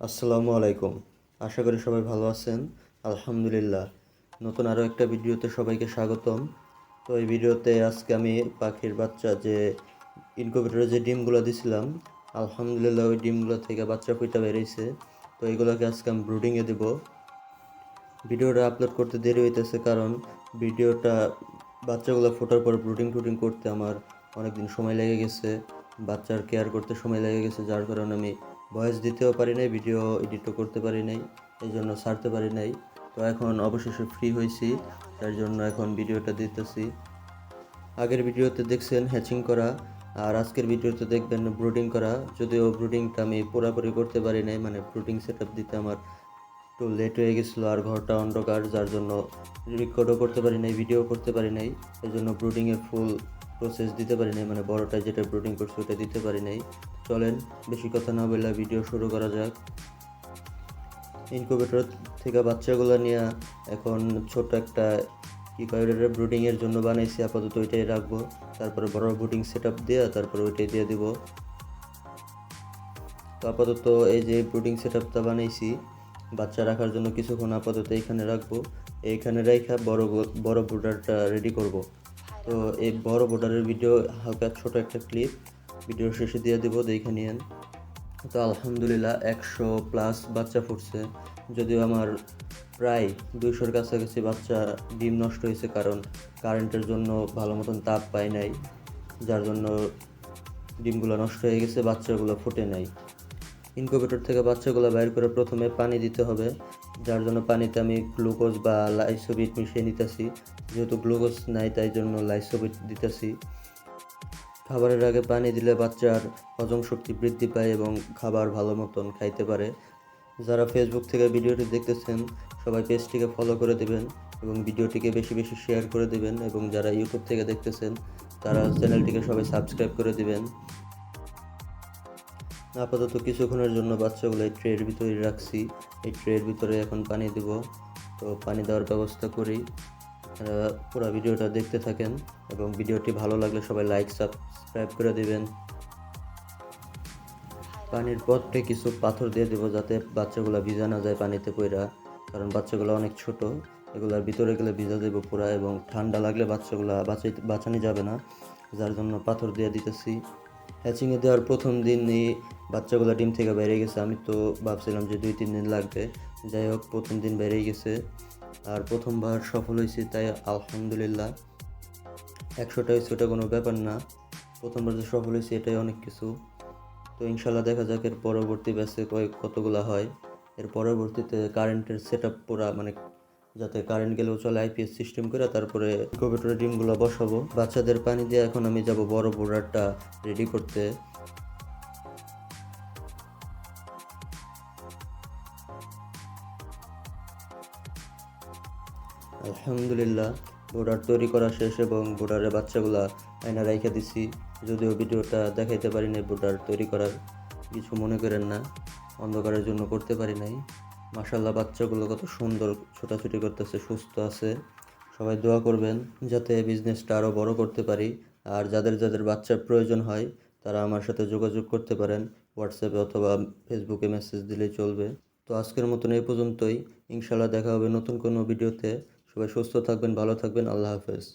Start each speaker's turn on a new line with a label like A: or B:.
A: আসসালামু আলাইকুম। আশা করি সবাই ভালো আছেন। আলহামদুলিল্লাহ। নতুন আরও একটা ভিডিওতে সবাইকে স্বাগতম। তো এই ভিডিওতে আজকে আমি পাখির বাচ্চা যে ইনকিউবেটরে যে ডিমগুলো দিছিলাম, আলহামদুলিল্লাহ ওই ডিমগুলো থেকে বাচ্চা ফুইটা বেরিয়েছে। তো এগুলোকে আজকে আমি ব্রুডিংয়ে দেব। ভিডিওটা আপলোড করতে দেরি হইতেছে কারণ ভিডিওটা বাচ্চাগুলো ফোটার পর ব্রুডিং টুডিং করতে আমার অনেক দিন সময় লেগে গেছে, বাচ্চার কেয়ার করতে সময় লেগে গেছে, যার কারণে আমি ভয়েস দিতেও পারি নাই, ভিডিও এডিটও করতে পারি নাই, এই জন্য ছাড়তে পারি নাই। তো এখন অবশেষে ফ্রি হয়েছি, তার জন্য এখন ভিডিওটা দিতেছি। আগের ভিডিওতে দেখছেন হ্যাচিং করা, আর আজকের ভিডিওতে দেখবেন ব্রুডিং করা। যদিও ব্রুডিংটা আমি পুরোপুরি করতে পারি নাই, মানে ব্রুডিং সেট আপ দিতে আমার একটু লেট হয়ে গেছিলো, আর ঘরটা অন্ধকার, যার জন্য রেকর্ডও করতে পারি নাই, ভিডিও করতে পারি নাই। এই জন্য ব্রুডিংয়ের ফুল প্রসেস দিতে পারি নাই, মানে বড়টায় যেটা ব্রুডিং করছি ওটা দিতে পারি নাই। চলেন বেশি কথা না বললে ভিডিও শুরু করা যাক। ইনকিউবেটর থেকে বাচ্চাগুলো নিয়ে এখন ছোট একটা কি কয় ওটা ব্রুডিংয়ের জন্য বানাইছি, আপাতত ওইটাই রাখবো। তারপরে বড় ব্রুডিং সেট আপ দিয়ে তারপরে ওইটাই দিয়ে দিব। তো আপাতত এই যে ব্রুডিং সেট আপটা বানাইছি বাচ্চা রাখার জন্য, কিছুক্ষণ আপাতত এইখানে রাখবো। এইখানে রেখে বড় ব্রুডারটা রেডি করব। তো এই বড় ব্রুডারের ভিডিও হালকা ছোট একটা ক্লিপ ভিডিওর শেষে দিয়ে দেবো, দেখে নিয়েন। তো আলহামদুলিল্লাহ 100+ বাচ্চা ফুটছে, যদিও আমার প্রায় 200-র কাছাকাছি বাচ্চা ডিম নষ্ট হয়েছে, কারণ কারেন্টের জন্য ভালো মতন তাপ পায় নাই, যার জন্য ডিমগুলো নষ্ট হয়ে গেছে, বাচ্চাগুলো ফুটে নাই। ইনকিউবেটর থেকে বাচ্চাগুলো বাইর করে প্রথমে পানি দিতে হবে, যার জন্য পানিতে আমি গ্লুকোজ বা লাইসোবিট মিশিয়ে নিতেছি। যেহেতু গ্লুকোজ নাই তাই জন্য লাইসোবিট দিতেছি। খাবারের আগে পানি দিলে বাচ্চার হজম শক্তি বৃদ্ধি পায় এবং খাবার ভালো মতন খাইতে পারে। যারা ফেসবুক থেকে ভিডিওটি দেখতেছেন সবাই পেজটিকে ফলো করে দেবেন এবং ভিডিওটিকে বেশি বেশি শেয়ার করে দেবেন, এবং যারা ইউটিউব থেকে দেখতেছেন তারা চ্যানেলটিকে সবাই সাবস্ক্রাইব করে দেবেন। আপাতত কিছুক্ষণের জন্য বাচ্চাগুলো এই ট্রের ভিতরে রাখছি। এই ট্রের ভিতরে এখন পানি দেব। তো পানি দেওয়ার ব্যবস্থা করি, পুরো ভিডিওটা দেখতে থাকেন এবং ভিডিওটি ভালো লাগলে সবাই লাইক সাবস্ক্রাইব করে দেবেন। পানির পথে কিছু পাথর দিয়ে দেবো যাতে বাচ্চাগুলো ভিজা না যায় পানিতে পইরা, কারণ বাচ্চাগুলো অনেক ছোট, এগুলার ভিতরে গেলে ভিজা দেবো পুরা, এবং ঠান্ডা লাগলে বাচ্চাগুলো বাঁচানো যাবে না, যার জন্য পাথর দিয়ে দিতেছি। হ্যাচিংয়ে দেওয়ার প্রথম দিনই বাচ্চাগুলো ডিম থেকে বেরিয়ে গেছে। আমি তো ভাবছিলাম যে 2-3 দিন লাগবে, যাই হোক প্রথম দিন বেরিয়ে গেছে, আর প্রথমবার সফল হয়েছি, তাই আলহামদুলিল্লাহ। 100টা হয়েছে ওটা কোনো ব্যাপার না, প্রথমবার যে সফল হয়েছি এটাই অনেক কিছু। তো ইনশাল্লাহ দেখা যাক এর পরবর্তী ব্যাচে কতগুলো হয়। এর পরবর্তীতে কারেন্টের সেট আপ পুরা, মানে যাতে কারেন্ট গেলেও চলে, আইপিএস সিস্টেম করে তারপরে ইনকিউবেটরে ডিমগুলো বসাবো। বাচ্চাদের পানি দিয়ে এখন আমি যাব বড় বোর্ডারটা রেডি করতে। আলহামদুলিল্লাহ বোর্ডার তৈরি করা শেষ এবং বোর্ডারের বাচ্চাগুলা আয়না রাইখা দিছি। যদিও ভিডিওটা দেখাইতে পারি নাই বোর্ডার তৈরি করার, কিছু মনে করেন না, অন্ধকারের জন্য করতে পারি নাই। মাশাল্লাহ বাচ্চাগুলো কত সুন্দর ছোটাছুটি করতেছে, সুস্থ আছে। সবাই দোয়া করবেন যাতে বিজনেসটা আরও বড় করতে পারি। আর যাদের যাদের বাচ্চার প্রয়োজন হয় তারা আমার সাথে যোগাযোগ করতে পারেন, হোয়াটসঅ্যাপে অথবা ফেসবুকে মেসেজ দিলেই চলবে। তো আজকের মতন এই পর্যন্তই। ইনশাল্লাহ দেখা হবে নতুন কোনো ভিডিওতে। সবাই সুস্থ থাকবেন, ভালো থাকবেন। আল্লাহ হাফেজ।